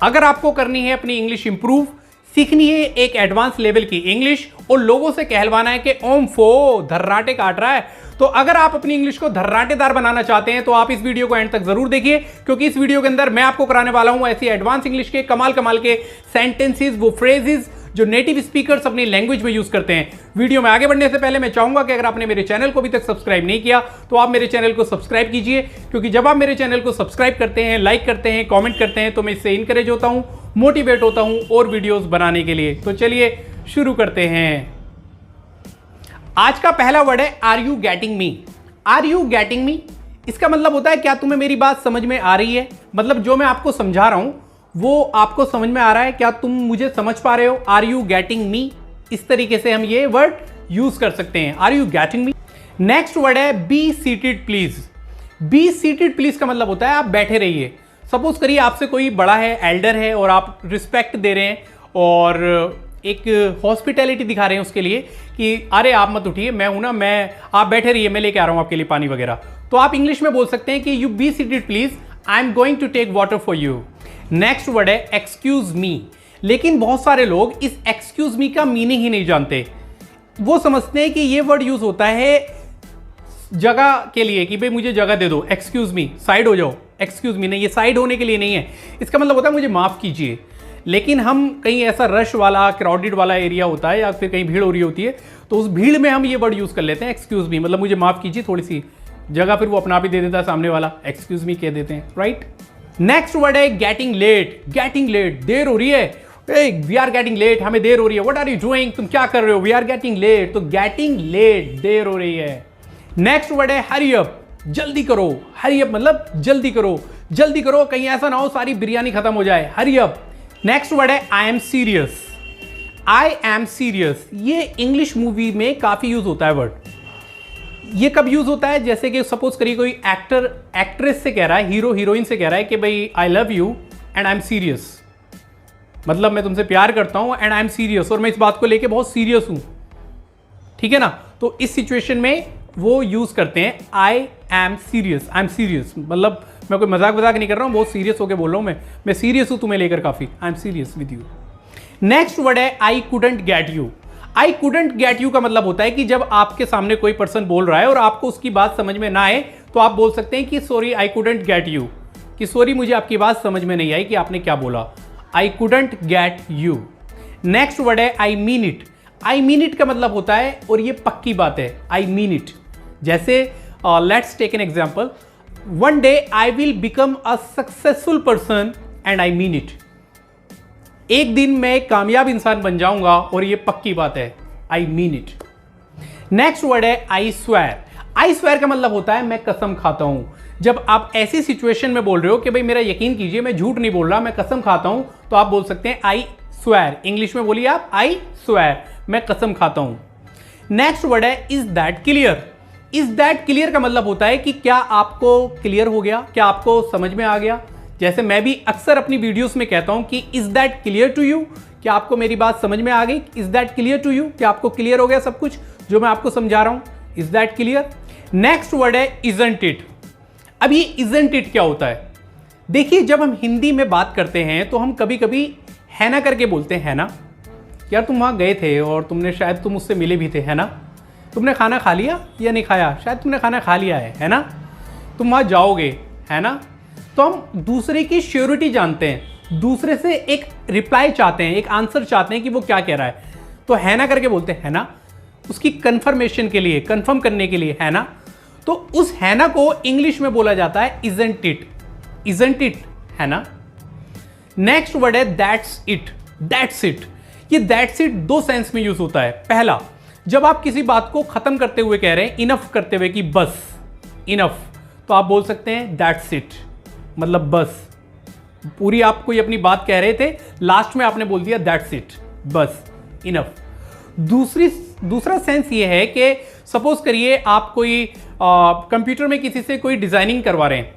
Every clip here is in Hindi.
अगर आपको करनी है अपनी इंग्लिश इंप्रूव, सीखनी है एक एडवांस लेवल की इंग्लिश और लोगों से कहलवाना है कि ओम फो धर्राटे काट रहा है, तो अगर आप अपनी इंग्लिश को धर्राटेदार बनाना चाहते हैं तो आप इस वीडियो को एंड तक जरूर देखिए, क्योंकि इस वीडियो के अंदर मैं आपको कराने वाला हूं ऐसी एडवांस इंग्लिश के कमाल कमाल के सेंटेंसेस, वो फ्रेजेस जो नेटिव स्पीकर्स अपनी लैंग्वेज में यूज करते हैं। वीडियो में आगे बढ़ने से पहले मैं चाहूंगा कि अगर आपने मेरे चैनल को अभी तक सब्सक्राइब नहीं किया तो आप मेरे चैनल को सब्सक्राइब कीजिए, क्योंकि जब आप मेरे चैनल को सब्सक्राइब करते हैं, लाइक करते हैं, कमेंट करते हैं तो मैं इससे इनकरेज होता हूं, मोटिवेट होता हूं और वीडियोस बनाने के लिए। तो चलिए शुरू करते हैं। आज का पहला वर्ड है are you getting me. Are you getting me, इसका मतलब होता है क्या तुम्हें मेरी बात समझ में आ रही है, मतलब जो मैं आपको समझा रहा हूं वो आपको समझ में आ रहा है, क्या तुम मुझे समझ पा रहे हो। आर यू गेटिंग मी, इस तरीके से हम ये वर्ड यूज कर सकते हैं, are you getting me. Next word है be seated please. Be seated please का मतलब होता है आप बैठे रहिए। सपोज करिए आपसे कोई बड़ा है, एल्डर है और आप रिस्पेक्ट दे रहे हैं और एक हॉस्पिटैलिटी दिखा रहे हैं उसके लिए कि अरे आप मत उठिए, मैं हूं ना, आप बैठे रहिए, मैं लेके आ रहा हूं आपके लिए पानी वगैरह। तो आप इंग्लिश में बोल सकते हैं कि you be seated please, I am going to take water for you. Next word है एक्सक्यूज मी। लेकिन बहुत सारे लोग इस एक्सक्यूज मी का मीनिंग ही नहीं जानते। वो समझते हैं कि ये वर्ड यूज होता है जगह के लिए कि भाई मुझे जगह दे दो, एक्सक्यूज मी, साइड हो जाओ। एक्सक्यूज मी नहीं, ये साइड होने के लिए नहीं है, इसका मतलब होता है मुझे माफ कीजिए। लेकिन हम कहीं ऐसा रश वाला, क्राउडेड वाला एरिया होता है या फिर कहीं भीड़ हो रही होती है तो उस भीड़ में हम ये वर्ड यूज कर लेते हैं एक्सक्यूज मी, मतलब मुझे माफ कीजिए, थोड़ी सी जगह फिर वो अपना भी दे देता है सामने वाला, एक्सक्यूज मी कह देते हैं, राइट। नेक्स्ट वर्ड है गेटिंग लेट। गेटिंग लेट, देर हो रही है, वी आर गेटिंग लेट, हमें देर हो रही है। व्हाट आर यू डूइंग, तुम क्या कर रहे हो, वी आर गेटिंग लेट। तो गेटिंग लेट, देर हो रही है। नेक्स्ट वर्ड है हरी अप, जल्दी करो। हरी अप मतलब जल्दी करो, जल्दी करो, कहीं ऐसा ना हो सारी बिरयानी खत्म हो जाए, हरी अप। नेक्स्ट वर्ड है आई am serious. I am serious, ये इंग्लिश मूवी में काफी यूज होता है वर्ड। ये कब यूज होता है, जैसे कि सपोज करिए कोई एक्टर एक्ट्रेस से कह रहा है, हीरो हीरोइन से कह रहा है कि भाई I love you and I am serious, मतलब मैं तुमसे प्यार करता हूं एंड आई एम सीरियस, और मैं इस बात को लेके बहुत सीरियस हूं, ठीक है ना। तो इस सिचुएशन में वो यूज करते हैं आई am serious. I am serious मतलब मैं कोई मजाक नहीं कर रहा हूं, बहुत सीरियस होकर बोल रहा हूं, मैं सीरियस हूं तुम्हें लेकर काफी, I am serious with you. Next word है I couldn't get you. I couldn't get you का मतलब होता है कि जब आपके सामने कोई पर्सन बोल रहा है और आपको उसकी बात समझ में ना आए तो आप बोल सकते हैं कि sorry I couldn't get you, कि सॉरी मुझे आपकी बात समझ में नहीं आई कि आपने क्या बोला, I couldn't get you. Next word है I mean it. I mean it का मतलब होता है, और ये पक्की बात है, आई मीन इट। जैसे let's take an example, one day I will become a successful person and I mean it. एक दिन मैं एक कामयाब इंसान बन जाऊंगा और ये पक्की बात है, I mean it. Next word है आई स्वेयर। आई स्वेयर का मतलब होता है मैं कसम खाता हूं। जब आप ऐसी सिचुएशन में बोल रहे हो कि भाई मेरा यकीन कीजिए मैं झूठ नहीं बोल रहा, मैं कसम खाता हूं, तो आप बोल सकते हैं आई स्वेयर। इंग्लिश में बोलिए आप आई स्वेयर, मैं कसम खाता हूं। नेक्स्ट वर्ड है is that clear. Is that clear का मतलब होता है कि क्या आपको क्लियर हो गया, क्या आपको समझ में आ गया। जैसे मैं भी अक्सर अपनी वीडियोस में कहता हूं कि is that clear to you, क्या आपको मेरी बात समझ में आ गई, is that clear to you, क्या आपको क्लियर हो गया सब कुछ जो मैं आपको समझा रहा हूं, is that clear. Next word है इजंट इट। अब ये इजंट इट क्या होता है, देखिए जब हम हिंदी में बात करते हैं तो हम कभी कभी है ना करके बोलते हैं ना, यार तुम वहां गए थे और तुमने शायद तुम उससे मिले भी थे, है ना, तुमने खाना खा लिया या नहीं खाया, शायद तुमने खाना खा लिया है ना, तुम वहां जाओगे, है ना। तो हम दूसरे की श्योरिटी जानते हैं, दूसरे से एक रिप्लाई चाहते हैं, एक आंसर चाहते हैं कि वो क्या कह रहा है, तो है ना करके बोलते हैं ना, उसकी कंफर्मेशन के लिए, कंफर्म करने के लिए, है ना। तो उस है ना को इंग्लिश में बोला जाता है इजंट इट। इजंट इट, है ना। नेक्स्ट वर्ड है दैट्स इट। दैट्स इट, ये दैट्स इट दो सेंस में यूज होता है। पहला, जब आप किसी बात को खत्म करते हुए कह रहे हैं, इनफ करते हुए कि बस, इनफ, तो आप बोल सकते हैं दैट्स इट, मतलब बस। पूरी आप कोई अपनी बात कह रहे थे, लास्ट में आपने बोल दिया दैट्स इट, बस, इनफ। दूसरा सेंस ये है कि सपोज करिए आप कोई कंप्यूटर में किसी से कोई डिजाइनिंग करवा रहे हैं,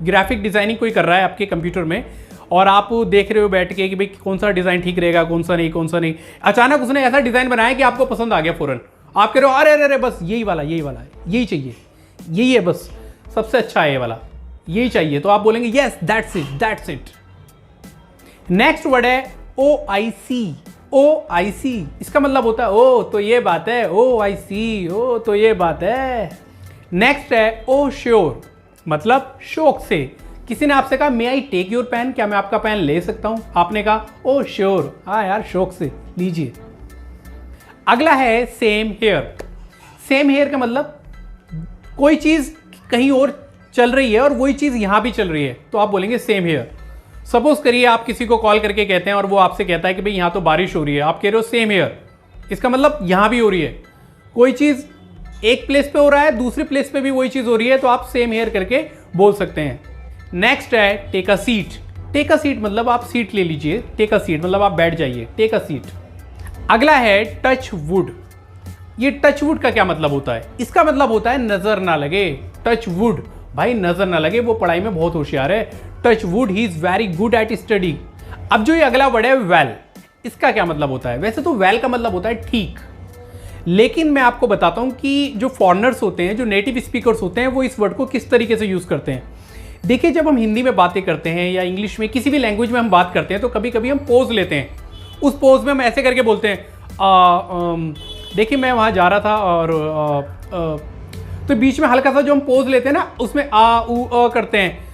ग्राफिक डिजाइनिंग कोई कर रहा है आपके कंप्यूटर में, और आप देख रहे हो बैठ के कि भाई कौन सा डिजाइन ठीक रहेगा, कौन सा नहीं, कौन सा नहीं। अचानक उसने ऐसा डिजाइन बनाया कि आपको पसंद आ गया फौरन, आप कह रहे हो अरे अरे अरे बस यही वाला यही चाहिए, यही है बस, सबसे अच्छा है ये वाला, यही चाहिए। तो आप बोलेंगे yes that's it, that's it. Next word है OIC। OIC इसका मतलब होता है ओ तो ये बात है, OIC ओ तो ये बात है। नेक्स्ट है ओ श्योर, मतलब शौक से। किसी ने आपसे कहा मे आई टेक योर पेन, क्या मैं आपका पेन ले सकता हूं? आपने कहा ओ श्योर, हाँ यार शौक से लीजिए। अगला है सेम हेयर। सेम हेयर का मतलब कोई चीज कहीं और चल रही है और वही चीज यहां भी चल रही है, तो आप बोलेंगे सेम हेयर। सपोज करिए आप किसी को कॉल करके कहते हैं और वो आपसे कहता है कि भाई यहां तो बारिश हो रही है, आप कह रहे हो सेम हेयर, इसका मतलब यहां भी हो रही है। कोई चीज एक प्लेस पे हो रहा है, दूसरे प्लेस पे भी वही चीज हो रही है, तो आप सेम हेयर करके बोल सकते हैं। नेक्स्ट है take a seat. Take a seat मतलब आप सीट ले लीजिए, टेक अ सीट मतलब आप बैठ जाइए, टेक अ सीट। अगला है टच वुड। ये टच वुड का क्या मतलब होता है? इसका मतलब होता है नजर ना लगे। टच वुड, भाई नजर ना लगे, वो पढ़ाई में बहुत होशियार है। Touch wood, he is very good at study. अब जो ये अगला वर्ड है वेल, इसका क्या मतलब होता है? वैसे तो वेल का मतलब होता है ठीक, लेकिन मैं आपको बताता हूं कि जो फॉरेनर्स होते हैं, जो नेटिव स्पीकर्स होते हैं, वो इस वर्ड को किस तरीके से यूज करते हैं। देखिए, जब हम हिंदी में बातें करते हैं या इंग्लिश में किसी भी लैंग्वेज में हम बात करते हैं, तो कभी कभी हम पोज लेते हैं। उस पोज में हम ऐसे करके बोलते हैं देखिए मैं वहां जा रहा था और तो बीच में हल्का सा जो हम पोज लेते हैं ना, उसमें आ उ अ करते हैं।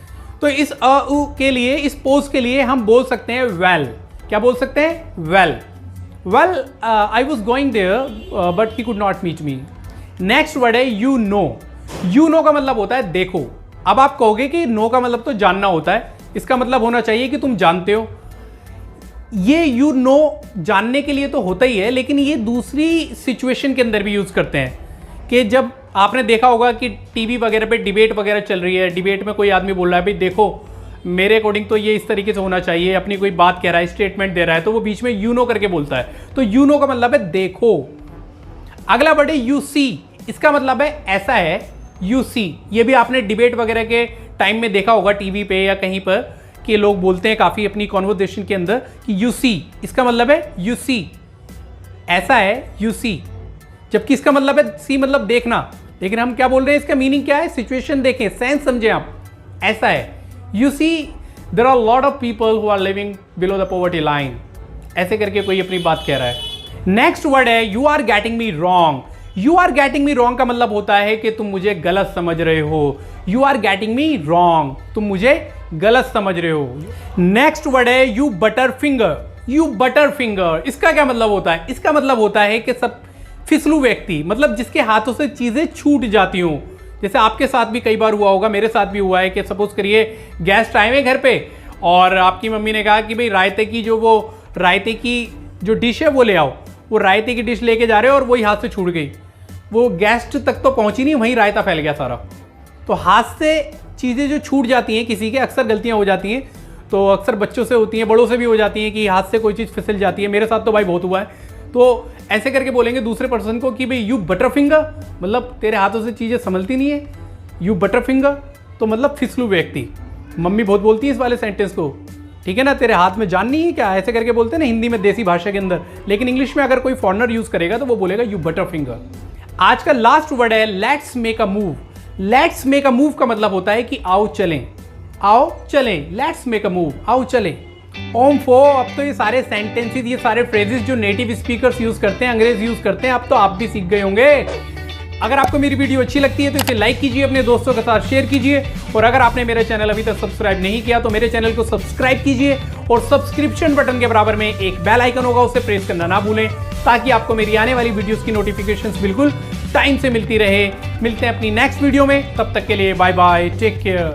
तो इस अ उ के लिए, इस पोज के लिए हम बोल सकते हैं वेल। क्या बोल सकते हैं? Well. Well I was going there but he could not meet me. Next word है यू नो। यू नो का मतलब होता है देखो। अब आप कहोगे कि नो का मतलब तो जानना होता है, इसका मतलब होना चाहिए कि तुम जानते हो। ये यू नो जानने के लिए तो होता ही है, लेकिन ये दूसरी सिचुएशन के अंदर भी यूज करते हैं कि जब आपने देखा होगा कि टीवी वगैरह पे डिबेट वगैरह चल रही है, डिबेट में कोई आदमी बोल रहा है भाई देखो मेरे अकॉर्डिंग तो ये इस तरीके से होना चाहिए, अपनी कोई बात कह रहा है, स्टेटमेंट दे रहा है, तो वो बीच में यू नो करके बोलता है, तो यू नो का मतलब है देखो। अगला वर्ड है यू सी। इसका मतलब है ऐसा है, यू सी। ये भी आपने डिबेट वगैरह के टाइम में देखा होगा टीवी पे या कहीं पर कि लोग बोलते हैं काफी अपनी कॉन्वर्सेशन के अंदर कि यू सी। इसका मतलब है यू सी, ऐसा है यू सी, जबकि इसका मतलब है सी मतलब देखना। लेकिन हम क्या बोल रहे हैं, इसका मीनिंग क्या है? सिचुएशन देखें, सेंस समझें आप। ऐसा है you see there are lot of people who are living below the poverty line, ऐसे करके कोई अपनी बात कह रहा है। नेक्स्ट वर्ड है you are getting me wrong. You are getting me wrong का मतलब होता है कि तुम मुझे गलत समझ रहे हो। You are getting me wrong, तुम मुझे गलत समझ रहे हो। नेक्स्ट वर्ड है you butter finger. You butter finger, इसका क्या मतलब होता है? इसका मतलब होता है कि सब फिसलू व्यक्ति, मतलब जिसके हाथों से चीजें छूट जाती हूं। जैसे आपके साथ भी कई बार हुआ होगा, मेरे साथ भी हुआ है कि सपोज करिए गेस्ट आए हुए घर पे और आपकी मम्मी ने कहा कि भाई रायते की जो डिश है वो ले आओ। वो रायते की डिश लेके जा रहे हो और वही हाथ से छूट गई, वो गेस्ट तक तो पहुंची नहीं, वहीं रायता फैल गया सारा। तो हाथ से चीज़ें जो छूट जाती हैं किसी के, अक्सर गलतियां हो जाती हैं, तो अक्सर बच्चों से होती हैं, बड़ों से भी हो जाती हैं कि हाथ से कोई चीज़ फिसल जाती है। मेरे साथ तो भाई बहुत हुआ है। तो ऐसे करके बोलेंगे दूसरे पर्सन को कि भाई यू बटर फिंगर, मतलब तेरे हाथों से चीज़ें संभलती नहीं है। यू बटर फिंगर तो मतलब फिसलू व्यक्ति। मम्मी बहुत बोलती है इस वाले सेंटेंस को, ठीक है ना, तेरे हाथ में जान नहीं है क्या, ऐसे करके बोलते हैं ना हिंदी में, देसी भाषा के अंदर। लेकिन इंग्लिश में अगर कोई फॉरेनर यूज करेगा तो वो बोलेगा यू बटर फिंगर। आज का लास्ट वर्ड है let's make a move. Let's make a move का मतलब होता है कि आओ चलें, आओ चलें। लेट्स मेक अ मूव, आओ चलें। ओम फो। अब तो ये सारे सेंटेंसेस, ये सारे फ्रेजेस जो नेटिव स्पीकर्स यूज करते हैं, अंग्रेज यूज करते हैं, अब तो आप भी सीख गए होंगे। अगर आपको मेरी वीडियो अच्छी लगती है तो इसे लाइक कीजिए, अपने दोस्तों के साथ शेयर कीजिए, और अगर आपने मेरा चैनल अभी तक सब्सक्राइब नहीं किया तो मेरे चैनल को सब्सक्राइब कीजिए, और सब्सक्रिप्शन बटन के बराबर में एक बेल आइकन होगा, उसे प्रेस करना ना भूलें, ताकि आपको मेरी आने वाली वीडियोस की नोटिफिकेशंस बिल्कुल टाइम से मिलती रहे। मिलते हैं अपनी नेक्स्ट वीडियो में, तब तक के लिए बाय बाय, टेक केयर।